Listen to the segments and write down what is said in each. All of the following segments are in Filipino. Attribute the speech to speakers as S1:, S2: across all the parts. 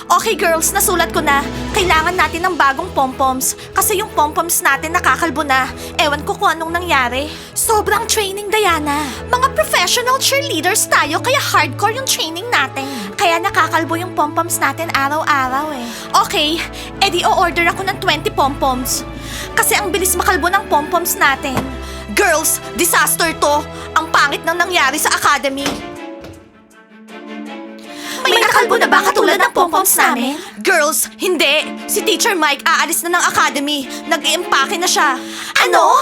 S1: Okay girls, nasulat ko na. Kailangan natin ng bagong pompoms. Kasi yung pompoms natin nakakalbo na. Ewan ko kung anong nangyari. Sobrang training, Diana. Mga professional cheerleaders tayo, kaya hardcore yung training natin. Kaya nakakalbo yung pompoms natin araw-araw eh. Okay, edi o-order ako ng 20 pompoms. Kasi ang bilis makalbo ng pompoms natin. Girls, disaster to. Ang pangit nang nangyari sa academy. May nakalbo na ba katulad ng pompoms namin? Girls, hindi. Si Teacher Mike aalis na ng academy. Nag-iimpake na siya. Ano?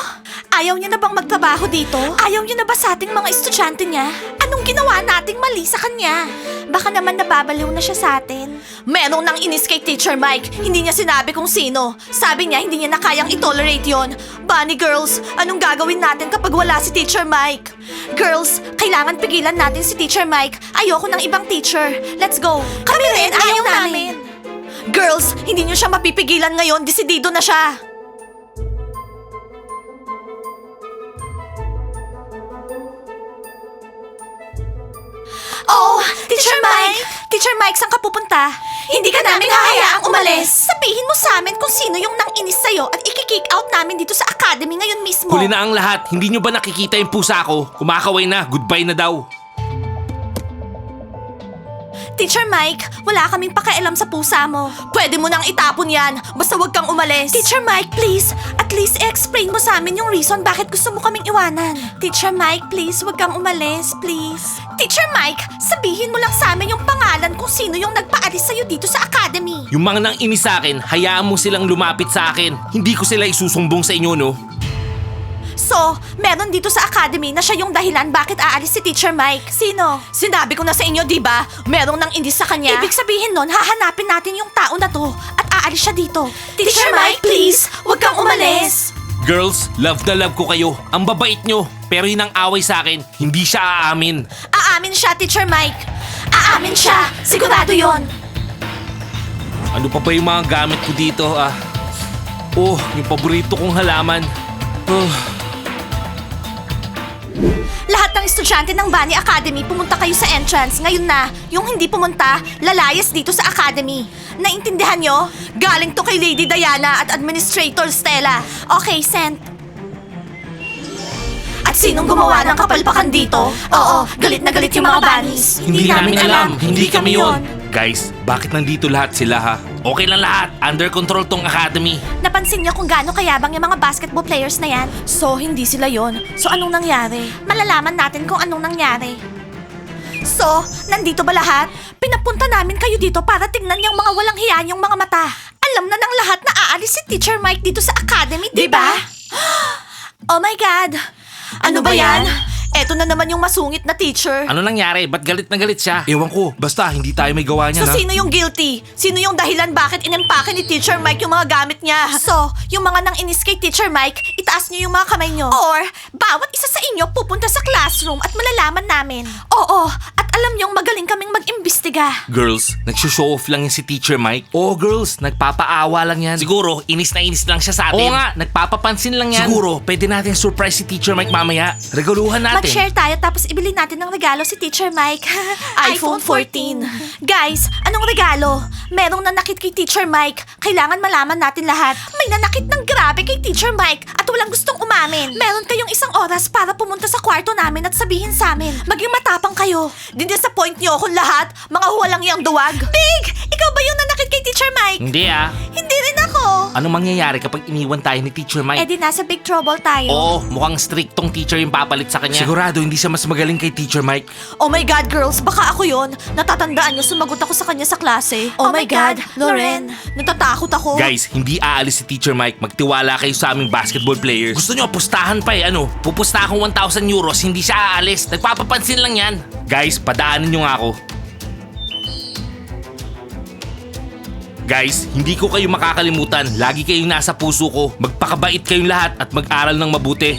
S1: Ayaw niya na bang magtrabaho dito? Ayaw niya na ba sa ating mga estudyante niya? Anong ginawa nating mali sa kanya? Baka naman nababaliw na siya sa atin. Merong nang inis kay Teacher Mike. Hindi niya sinabi kung sino. Sabi niya hindi niya na kayang itolerate yon. Bunny girls, anong gagawin natin kapag wala si Teacher Mike? Girls, kailangan pigilan natin si Teacher Mike. Ayoko ng ibang teacher. Let's go. Kami rin, ayaw namin. Girls, hindi niyo siya mapipigilan ngayon. Desidido na siya. Oh, Teacher Mike! Teacher Mike, saan ka pupunta? Hindi ka namin hahayaang umalis. Sabihin mo sa amin kung sino yung nang-inis sa'yo at i-kick out namin dito sa academy ngayon mismo.
S2: Huli na ang lahat. Hindi nyo ba nakikita yung pusa ko? Kumakaway na. Goodbye na daw.
S1: Teacher Mike, wala kaming pakialam sa pusa mo. Pwede mo nang itapon yan. Basta wag kang umalis. Teacher Mike, please. At least i-explain mo sa amin yung reason bakit gusto mo kaming iwanan. Teacher Mike, please, wag kang umalis, please. Teacher Mike, sabihin mo lang sa amin yung pangalan kung sino yung nagpaalis sa'yo dito sa academy.
S2: Yung mga nang inis sa akin, hayaan mo silang lumapit sa akin. Hindi ko sila isusumbong sa inyo, no?
S1: So, meron dito sa academy na siya yung dahilan bakit aalis si Teacher Mike. Sino? Sinabi ko na sa inyo, di ba? Merong nang inis sa kanya. Ibig sabihin nun, hahanapin natin yung tao na to at aalis siya dito. Teacher Mike, please, wag kang umalis.
S2: Girls, love na love ko kayo. Ang babait nyo. Pero yun ang away sa akin. Hindi siya aamin.
S1: Aamin siya, Teacher Mike. Aamin siya. Sigurado yon.
S2: Ano pa ba yung mga gamit ko dito, ah? Oh, yung paborito kong halaman. Oh.
S1: Lahat ng estudyante ng Bunny Academy, pumunta kayo sa entrance. Ngayon na, yung hindi pumunta, lalayas dito sa academy. Naintindihan nyo? Galing to kay Lady Diana at Administrator Stella. Okay, sent. At sinong gumawa ng kapalpakan dito? Oo, galit na galit yung mga bunnies.
S2: Hindi namin alam. Hindi kami yon. Guys, bakit nandito lahat sila ha? Okay lang lahat. Under control tong academy.
S1: Napansin niyo kung gaano kayabang yung mga basketball players na yan? So, hindi sila yon. So, anong nangyari? Malalaman natin kung anong nangyari. So, nandito ba lahat? Pinapunta namin kayo dito para tingnan yung mga walang hiya yung mga mata. Alam na ng lahat na aalis si Teacher Mike dito sa academy, di ba? Oh my God! Ano ba yan? Eto na naman yung masungit na teacher.
S2: Ano nangyari? Ba't galit na galit siya? Ewan ko. Basta, hindi tayo may gawa niya
S1: So, sino yung guilty? Sino yung dahilan bakit inimpake ni Teacher Mike yung mga gamit niya? So, yung mga nang inis kay Teacher Mike, itaas niyo yung mga kamay niyo. Or, bawat isa sa inyo pupunta sa classroom at malalaman namin. Oo, at alam niyong magaling kaming mag-imbestiga.
S2: Girls, nagsushow off lang yan si Teacher Mike. Oo, girls, nagpapaawa lang yan. Siguro, inis na inis lang siya sa atin. Oo nga, nagpapapansin lang yan. Siguro, pwede natin surprise si Teacher Mike mamaya. Regaluhan natin.
S1: Mag-share tayo tapos ibili natin ng regalo si Teacher Mike. iPhone 14. Guys, anong regalo? Merong nanakit kay Teacher Mike. Kailangan malaman natin lahat. May nanakit ng grabe kay Teacher Mike at walang gustong umamin. Meron kayong isang oras para pumunta sa kwarto namin at sabihin sa amin. Maging matapang kayo. Din-disappoint niyo akong lahat. Mga walang yang duwag. Big! Ikaw ba yung nanakit kay Teacher Mike?
S2: Hindi ah.
S1: Hindi rin ako.
S2: Ano mangyayari kapag iniwan tayo ni Teacher Mike?
S1: Eh di nasa big trouble tayo.
S2: Oo, mukhang strictong teacher yung papalit sa kanya. Sigurado hindi siya mas magaling kay Teacher Mike.
S1: Oh my God, girls, baka ako yon. Natatandaan niyo, sumagot ako sa kanya sa klase. Oh my God, Loren, natatakot ako.
S2: Guys, hindi aalis si Teacher Mike. Magtiwala kayo sa aming basketball players. Gusto nyo, pustahan pa eh. Ano? Pupusta akong 1,000 euros. Hindi siya aalis. Nagpapapansin lang yan. Guys, padaanin nyo nga ako. Guys, hindi ko kayo makakalimutan. Lagi kayong nasa puso ko. Magpakabait kayong lahat at mag-aral ng mabuti.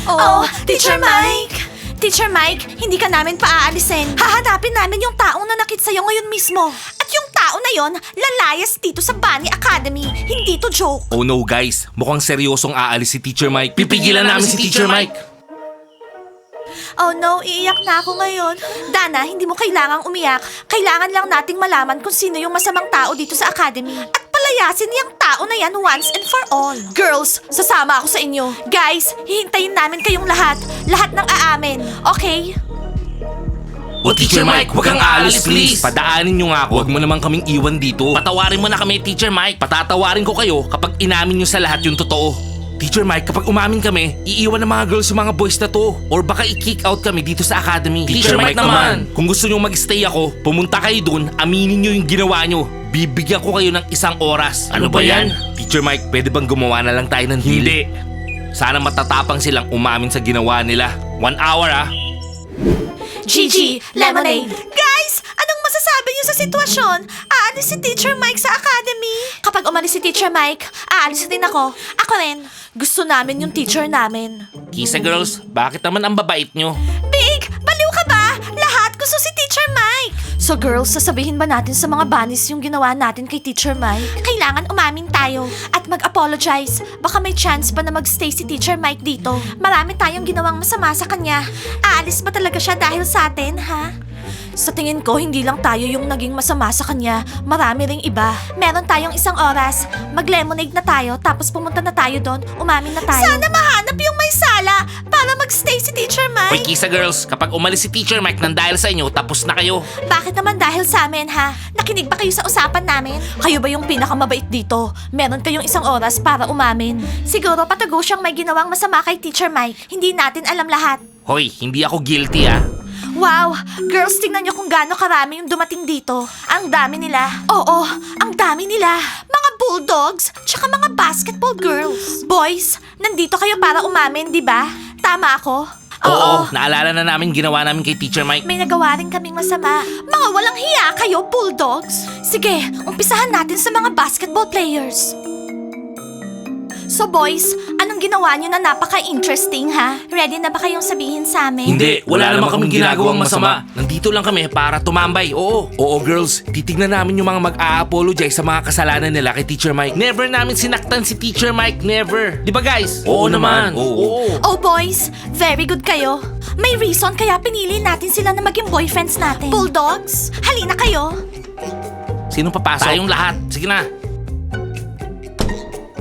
S1: Oh, Teacher Mike! Teacher Mike, hindi ka namin paaalisin. Hahanapin namin yung taong nanakit sa'yo ngayon mismo. At yung tao na yon, lalayas dito sa Bunny Academy. Hindi to joke.
S2: Oh no guys, mukhang seryosong aalis si Teacher Mike. Pipigilan namin si Teacher Mike.
S1: Oh no, iiyak na ako ngayon. Dana, hindi mo kailangang umiyak. Kailangan lang nating malaman kung sino yung masamang tao dito sa academy. At palayasin yung tao na yan once and for all. Girls, sasama ako sa inyo. Guys, hihintayin namin kayong lahat. Lahat ng aamin. Okay?
S2: O Teacher Mike, huwag kang aalis please. Padaanin nyo nga ako. Huwag mo naman kaming iwan dito. Patawarin mo na kami, Teacher Mike. Patatawarin ko kayo kapag inamin nyo sa lahat yung totoo. Teacher Mike, kapag umamin kami, iiwan ng mga girls yung mga boys na to. Or baka i-kick out kami dito sa academy. Teacher Mike naman, kung gusto nyo mag-stay ako, pumunta kayo dun, aminin nyo yung ginawa nyo. Bibigyan ko kayo ng 1 oras. Ano ba yan? Teacher Mike, pwede bang gumawa na lang tayo ng deal? Hindi. Sana matatapang silang umamin sa ginawa nila. 1 hour ah.
S1: Gigi, Lemonade. Guys, anong masasabi niyo sa sitwasyon? Aalis si Teacher Mike sa academy. Kapag umalis si Teacher Mike, aalis din ako. Ako rin. Gusto namin yung teacher namin.
S2: Kisa girls, bakit naman ang babait nyo?
S1: Big, baliw ka ba? Lahat gusto si Teacher Mike. So girls, sasabihin ba natin sa mga bunnies yung ginawa natin kay Teacher Mike? Kailangan umamin tayo at mag-apologize. Baka may chance pa na magstay si Teacher Mike dito. Marami tayong ginawang masama sa kanya. Aalis ba talaga siya dahil sa atin, ha? Sa tingin ko, hindi lang tayo yung naging masama sa kanya. Marami ring iba. Meron tayong 1 oras. Mag-lemonade na tayo, tapos pumunta na tayo doon. Umamin na tayo. Sana mahanap yung may sala para magstay si Teacher
S2: Hoy
S1: Mike.
S2: Kisa girls, kapag umalis si Teacher Mike nang dahil sa inyo, tapos na kayo.
S1: Bakit naman dahil sa amin, ha? Nakinig ba kayo sa usapan namin? Kayo ba yung pinakamabait dito? Meron kayong 1 oras para umamin. Siguro patago siyang may ginawang masama kay Teacher Mike. Hindi natin alam lahat.
S2: Hoy, hindi ako guilty ah.
S1: Wow! Girls, tingnan niyo kung gaano karami yung dumating dito. Ang dami nila. Oo, ang dami nila. Mga bulldogs, tsaka mga basketball girls. Boys, nandito kayo para umamin, di ba? Tama ako?
S2: Oo, naalala na namin ginawa namin kay Teacher Mike.
S1: May nagawa rin kaming masama. Mga walang hiya kayo, bulldogs. Sige, umpisahan natin sa mga basketball players. So boys, anong ginawa niyo na napaka-interesting ha? Ready na ba kayong sabihin sa amin?
S2: Hindi, wala naman kaming ginagawang masama. Nandito lang kami para tumambay, oo. Oo girls, titignan namin yung mga mag-a-apologize sa mga kasalanan nila kay Teacher Mike. Never namin sinaktan si Teacher Mike, never. Di ba guys? Oo naman, oo.
S1: Oh boys, very good kayo. May reason kaya pinili natin sila na maging boyfriends natin. Bulldogs, halina kayo.
S2: Sinong papasok? Tayong lahat, sige na.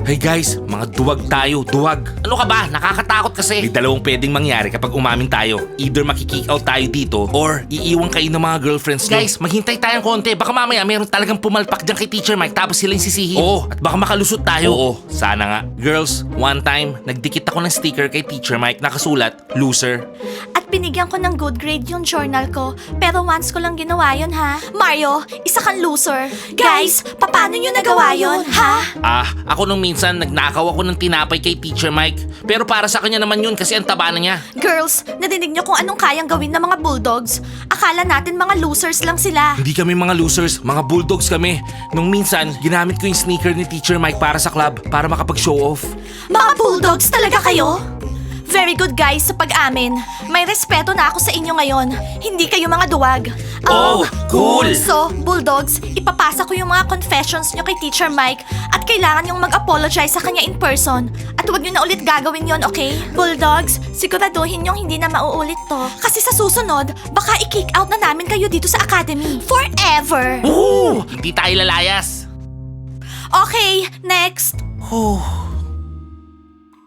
S2: Hey guys, mga duwag tayo, duwag. Ano ka ba? Nakakatakot kasi. May dalawang pwedeng mangyari kapag umamin tayo. Either makikick out tayo dito or iiwan kayo ng mga girlfriends nyo. Guys, maghintay tayong konti. Baka mamaya meron talagang pumalpak dyan kay Teacher Mike tapos sila yung sisihin. Oo, at baka makalusot tayo. Oo, sana nga. Girls, one time, nagdikit ako ng sticker kay Teacher Mike nakasulat, loser.
S1: At binigyan ko ng good grade yung journal ko. Pero once ko lang ginawa yun ha. Mario, isa kang loser. Guys, paano nyo nagawa yun, ha?
S2: Ako nung minsan nagnakaw ako ng tinapay kay Teacher Mike. Pero para sa kanya naman yun kasi ang taba na niya.
S1: Girls, narinig nyo kung anong kayang gawin ng mga bulldogs? Akala natin mga losers lang sila.
S2: Hindi kami mga losers, mga bulldogs kami. Nung minsan, ginamit ko yung sneaker ni Teacher Mike para sa club, para makapag-show off.
S1: Mga bulldogs talaga kayo? Very good guys sa pag-amin. May respeto na ako sa inyo ngayon. Hindi kayo mga duwag.
S2: Oh, cool!
S1: So, bulldogs, ipapasa ko yung mga confessions nyo kay Teacher Mike at kailangan yung mag-apologize sa kanya in person. At huwag nyo na ulit gagawin yon, okay? Bulldogs, siguraduhin yung hindi na mauulit to. Kasi sa susunod, baka i-kick out na namin kayo dito sa academy. Forever!
S2: Oo! Hindi tayo lalayas.
S1: Okay, next.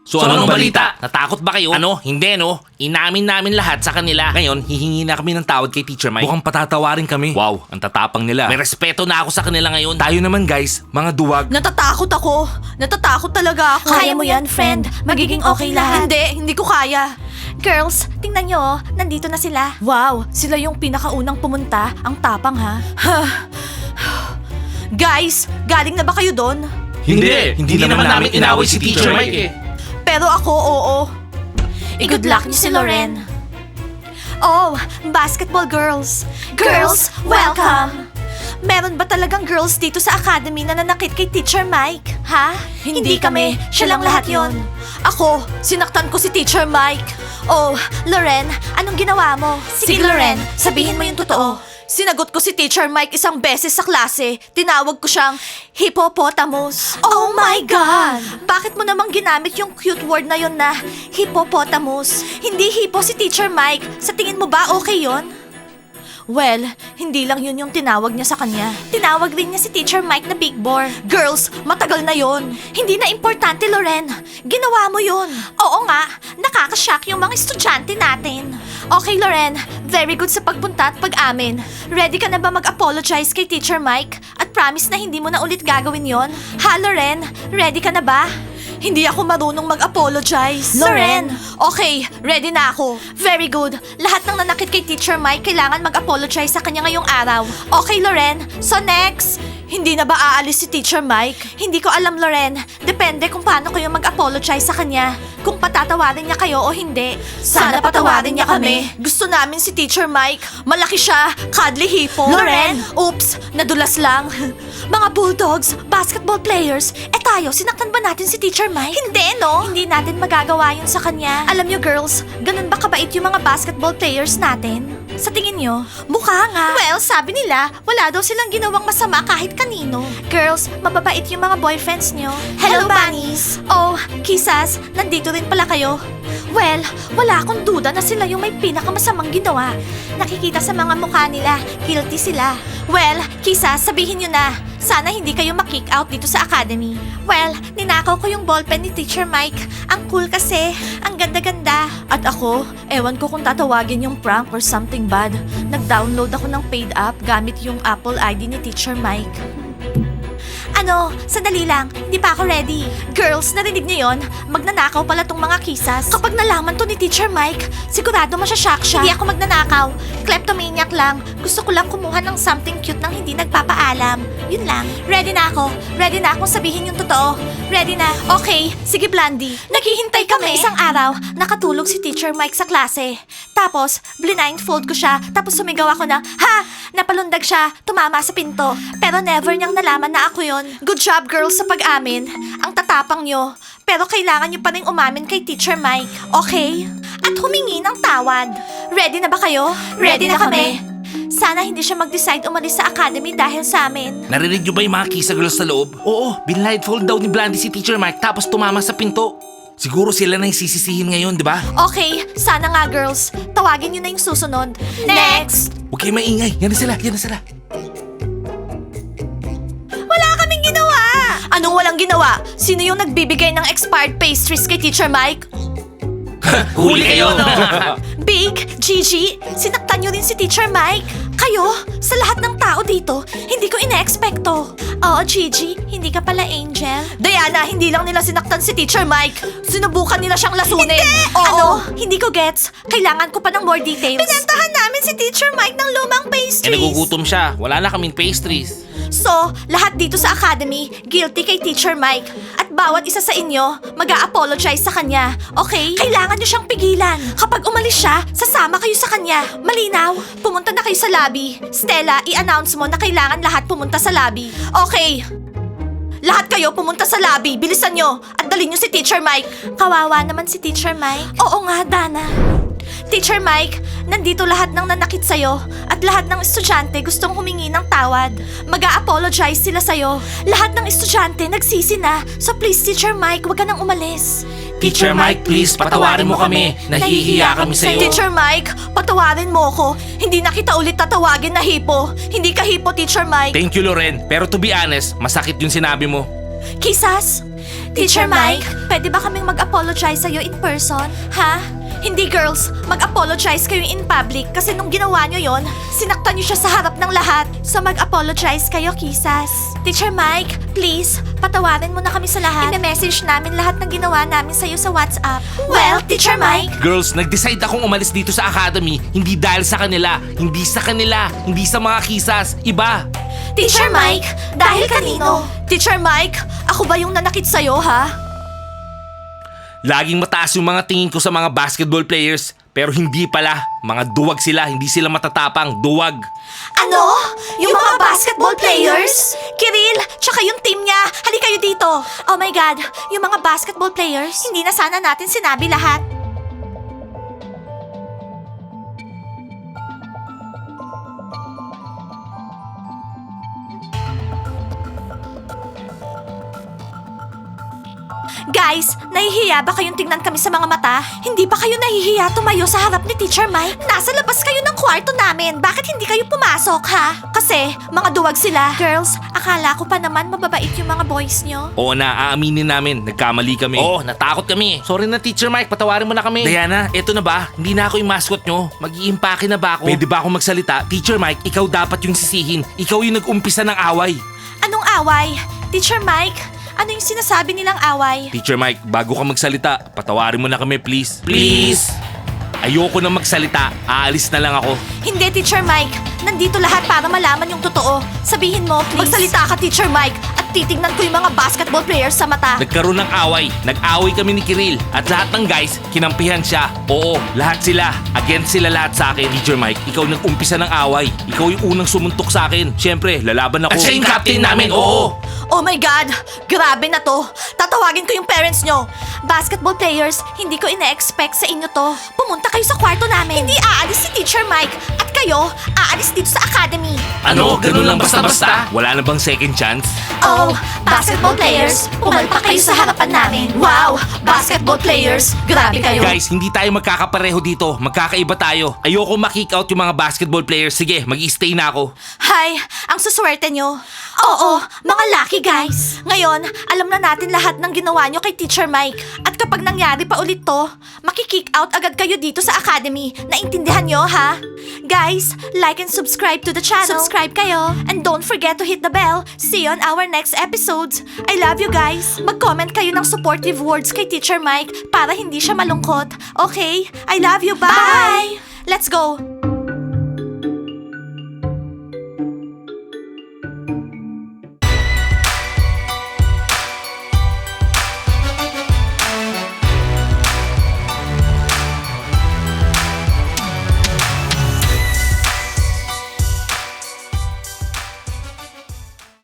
S2: So anong balita? Natakot ba kayo? Ano? Hindi no? Inamin namin lahat sa kanila. Ngayon, hihingi na kami ng tawad kay Teacher Mike. Mukhang patatawarin kami. Wow, ang tatapang nila. May respeto na ako sa kanila ngayon. Tayo naman guys, mga duwag.
S1: Natatakot ako. Natatakot talaga ako. Kaya mo yan, friend. Magiging okay lahat. Hindi ko kaya. Girls, tingnan nyo, oh. Nandito na sila. Wow, sila yung pinakaunang pumunta. Ang tapang, ha? Guys, galing na ba kayo doon?
S2: Hindi naman namin inaway si Teacher Mike eh.
S1: Pero ako, oo. I-good luck niyo si Loren. Oh, basketball girls. Girls, welcome! Meron ba talagang girls dito sa academy na nanakit kay Teacher Mike? Ha? Hindi kami. Siya lang lahat yon. Ako, sinaktan ko si Teacher Mike. Oh, Loren, anong ginawa mo? Sige, Loren, sabihin mo yung totoo. Sinagot ko si Teacher Mike isang beses sa klase. Tinawag ko siyang hippopotamus. Oh my God! Bakit mo namang ginamit yung cute word na yon na hippopotamus? Hindi hippo si Teacher Mike. Sa tingin mo ba okay yon? Well, hindi lang yun yung tinawag niya sa kanya. Tinawag rin niya si Teacher Mike na Big Bore. Girls, matagal na yon. Hindi na importante, Loren. Ginawa mo yun. Oo nga, nakakashock yung mga estudyante natin. Okay, Loren. Very good sa pagpunta at pag-amin. Ready ka na ba mag-apologize kay Teacher Mike? At promise na hindi mo na ulit gagawin yon? Ha, Loren? Ready ka na ba? Hindi ako marunong mag-apologize. Loren! Okay, ready na ako. Very good. Lahat ng nanakit kay Teacher Mike kailangan mag-apologize sa kanya ngayong araw. Okay, Loren? So next, hindi na ba aalis si Teacher Mike? Hindi ko alam, Loren. Depende kung paano kayo mag-apologize sa kanya. Kung patatawarin niya kayo o hindi. Sana patawarin niya kami. Gusto namin si Teacher Mike. Malaki siya, cuddly hippo. Loren! Oops, nadulas lang. Mga bulldogs, basketball players, tayo, sinaktan ba natin si Teacher Mike? Hindi, no? Hindi natin magagawa yun sa kanya. Alam niyo, girls, ganun ba kabait yung mga basketball players natin? Sa tingin niyo? Mukha nga. Well, sabi nila, wala daw silang ginawang masama kahit kanino. Girls, mababait yung mga boyfriends niyo. Hello, bunnies! Oh, kisas, nandito rin pala kayo. Well, wala akong duda na sila yung may pinakamasamang ginawa. Nakikita sa mga mukha nila, guilty sila. Well, kisas, sabihin niyo na. Sana hindi kayo makick out dito sa academy. Well, ninakaw ko yung ballpen ni Teacher Mike. Ang cool kasi, ang ganda-ganda. At ako, ewan ko kung tatawagin yung prank or something bad. Nag-download ako ng paid app gamit yung Apple ID ni Teacher Mike. Ano, sandali lang, hindi pa ako ready. Girls, narinig niyo yon? Magnanakaw pala tong mga kisas. Kapag nalaman to ni Teacher Mike, sigurado masyashock siya. Hindi ako magnanakaw. Kleptomaniac lang. Gusto ko lang kumuha ng something cute nang hindi nagpapaalam. Yun lang. Ready na ako. Ready na akong sabihin yung totoo. Ready na. Okay, sige Blandy. Naghihintay kami. Isang araw, nakatulog si Teacher Mike sa klase. Tapos, blindfold ko siya. Tapos sumigaw ako na, ha! Napalundag siya. Tumama sa pinto. Pero never niyang nalaman na ako yon. Good job, girls, sa pag-amin. Ang tatapang nyo. Pero kailangan nyo pa rin umamin kay Teacher Mike, okay? At humingi ng tawad. Ready na ba kayo? Ready na kami. Sana hindi siya mag-decide umalis sa academy dahil sa amin.
S2: Narinig niyo ba yung mga kisa girls sa loob? Oo, binlindfold daw ni Blandy si Teacher Mike tapos tumama sa pinto. Siguro sila na yung sisisihin ngayon, di ba?
S1: Okay, sana nga, girls. Tawagin nyo na yung susunod. Next!
S2: Huwag kayo maingay. Yan na sila, yan na sila.
S1: Wala kaming ginawa! Anong walang ginawa? Sino yung nagbibigay ng expired pastries kay Teacher Mike?
S2: Huli kayo, no?
S1: Big, Gigi, sinaktan nyo rin si Teacher Mike. Kayo, sa lahat ng tao dito, hindi ko ina-expecto. Oo, Gigi, hindi ka pala angel. Diana, hindi lang nila sinaktan si Teacher Mike. Sinubukan nila siyang lasunin. Hindi! Oo. Ano? Hindi ko gets. Kailangan ko pa ng more details. Pinentahan namin si Teacher Mike ng lumang pastries.
S2: Nagugutom siya. Wala na kaming pastries.
S1: So, lahat dito sa academy, guilty kay Teacher Mike. At bawat isa sa inyo, mag-a-apologize sa kanya. Okay? Kailangan nyo siyang pigilan. Kapag umalis siya, sasama kayo sa kanya. Malinaw? Pumunta na kayo sa lobby. Stella, i-announce mo na kailangan lahat pumunta sa lobby. Okay. Lahat kayo pumunta sa lobby. Bilisan nyo. At dalhin nyo si Teacher Mike. Kawawa naman si Teacher Mike. Oo nga, Dana. Teacher Mike, nandito lahat ng nanakit sa'yo at lahat ng estudyante gustong humingi ng tawad. Mag-a-apologize sila sa'yo. Lahat ng estudyante nagsisi na. So please, Teacher Mike, wag ka nang umalis.
S2: Teacher Mike, please, patawarin mo kami. Nahihiya kami sa'yo.
S1: Teacher Mike, patawarin mo ko. Hindi na kita ulit tatawagin na hipo. Hindi ka hipo, Teacher Mike.
S2: Thank you, Loren. Pero to be honest, masakit yung sinabi mo.
S1: Kisas? Teacher Mike, pwede ba kaming mag-apologize sa'yo in person? Ha? Hindi girls, mag-apologize kayo in public kasi nung ginawa nyo yon, sinaktan nyo siya sa harap ng lahat. So mag-apologize kayo, kisas. Teacher Mike, please, patawarin mo na kami sa lahat. I-message namin lahat ng ginawa namin sa'yo sa WhatsApp. Well, Teacher Mike.
S2: Girls, nag-decide akong umalis dito sa academy. Hindi dahil sa kanila. Hindi sa kanila. Hindi sa mga kisas. Iba.
S1: Teacher Mike, dahil kanino? Teacher Mike, ako ba yung nanakit sa'yo, ha?
S2: Laging mataas yung mga tingin ko sa mga basketball players. Pero hindi pala. Mga duwag sila. Hindi sila matatapang. Duwag.
S1: Ano? Yung mga basketball players? Kiril, tsaka yung team niya. Halika kayo dito. Oh my God, yung mga basketball players. Hindi na sana natin sinabi lahat. Guys, nahihiya ba kayong tingnan kami sa mga mata? Hindi ba kayo nahihiya tumayo sa harap ni Teacher Mike? Nasa labas kayo ng kwarto namin. Bakit hindi kayo pumasok, ha? Kasi, mga duwag sila. Girls, akala ko pa naman mababait yung mga boys nyo.
S2: Oo na, aaminin namin. Nagkamali kami. Oo, natakot kami. Sorry na, Teacher Mike. Patawarin mo na kami. Diana, eto na ba? Hindi na ako yung mascot nyo. Mag-iimpake na ba ako? Pwede ba ako magsalita? Teacher Mike, ikaw dapat yung sisihin. Ikaw yung nag-umpisa ng away.
S1: Anong away? Teacher Mike, ano yung sinasabi nilang away?
S2: Teacher Mike, bago ka magsalita, patawarin mo na kami, please. Please! Ayoko na magsalita. Aalis na lang ako.
S1: Hindi, Teacher Mike. Nandito lahat para malaman yung totoo. Sabihin mo, please. Magsalita ka, Teacher Mike, at titingnan ko yung mga basketball players sa mata.
S2: Nagkaroon ng away. Nag-away kami ni Kiril. At lahat ng guys, kinampihan siya. Oo, lahat sila. Against sila lahat sa akin. Teacher Mike, ikaw nag-umpisa ng away. Ikaw yung unang sumuntok sa akin. Siyempre, lalaban ako. At siya yung captain namin, oo.
S1: Oh my God! Grabe na to! Tatawagin ko yung parents nyo! Basketball players, hindi ko ine-expect sa inyo to. Pumunta kayo sa kwarto namin. Hindi aalis si Teacher Mike at kayo aalis dito sa academy.
S2: Ano? Ganun lang basta-basta? Wala na bang second chance?
S1: Oh, basketball players, pumalpak kayo sa harapan namin. Wow! Basketball players, grabe kayo.
S2: Guys, hindi tayo magkakapareho dito. Magkakaiba tayo. Ayoko ma-kick out yung mga basketball players. Sige, mag-stay na ako.
S1: Hi, ang suswerte nyo. Oo, mga lucky guys. Ngayon, alam na natin lahat ng ginawa nyo kay Teacher Mike. At kapag nangyari pa ulit to, makikick out agad kayo dito sa academy. Naintindihan nyo, ha? Guys, like and subscribe to the channel. Subscribe kayo. And don't forget to hit the bell. See you on our next episodes. I love you guys. Mag-comment kayo ng supportive words kay Teacher Mike para hindi siya malungkot. Okay? I love you. Bye! Let's go.